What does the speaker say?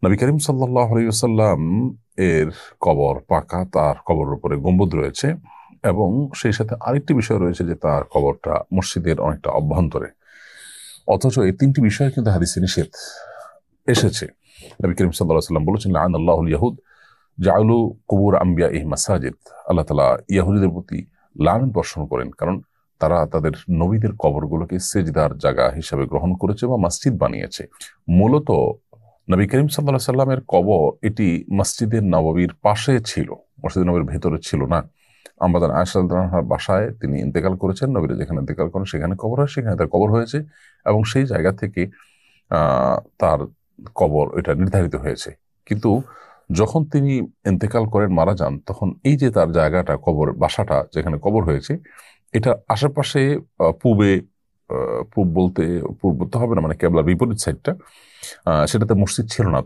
নবী করিম সাল্লাল্লাহু আলাইহি ওয়াসাল্লাম এর কবর পাকা, তার কবরের উপরে গম্বুজ রয়েছে এবং সেই সাথে আরেকটি বিষয় রয়েছে যে তার কবরটা মসজিদের অনেকটা অভ্যন্তরে। অথচ এই তিনটি বিষয় কিন্তু হাদিসে নিষেধ এসেছে। নবী করিম সাল্লাল্লাহু আলাইহি ওয়াসাল্লাম বলেছেন, লাআনাল্লাহুল ইয়াহুদ জাআলু কুবুর আম্বিয়াইহিম মাসাজিদ। আল্লাহ তাআলা ইহুদীদের প্রতি লানত বর্ষণ করেন, কারণ তারা তাদের নবীদের কবরগুলোকে সেজদার জায়গা হিসেবে গ্রহণ করেছে বা মসজিদ বানিয়েছে। মূলত নবী করিম সাল্লাল্লাহু আলাইহি সাল্লামের কবর এটি মসজিদের নববীর পাশে ছিল, মসজিদ নবীর ভেতরে ছিল না। আমাদের আয়েশা রাদিয়াল্লাহু আনহার বাসায় তিনি ইন্তেকাল করেছেন, নবীরা যেখানে ইন্তেকাল করেন সেখানে কবর হয়, সেখানে তার কবর হয়েছে এবং সেই জায়গা থেকে তার কবর এটা নির্ধারিত হয়েছে। কিন্তু যখন তিনি ইন্তেকাল করেন, মারা যান, তখন এই যে তার জায়গাটা, কবর বাসাটা যেখানে কবর হয়েছে, এটা আশেপাশে পূবে, পূব বলতে পূর্ব তো হবে না, মানে কেবলার বিপরীত সাইডটা, সেটাতে মসজিদ ছিল না।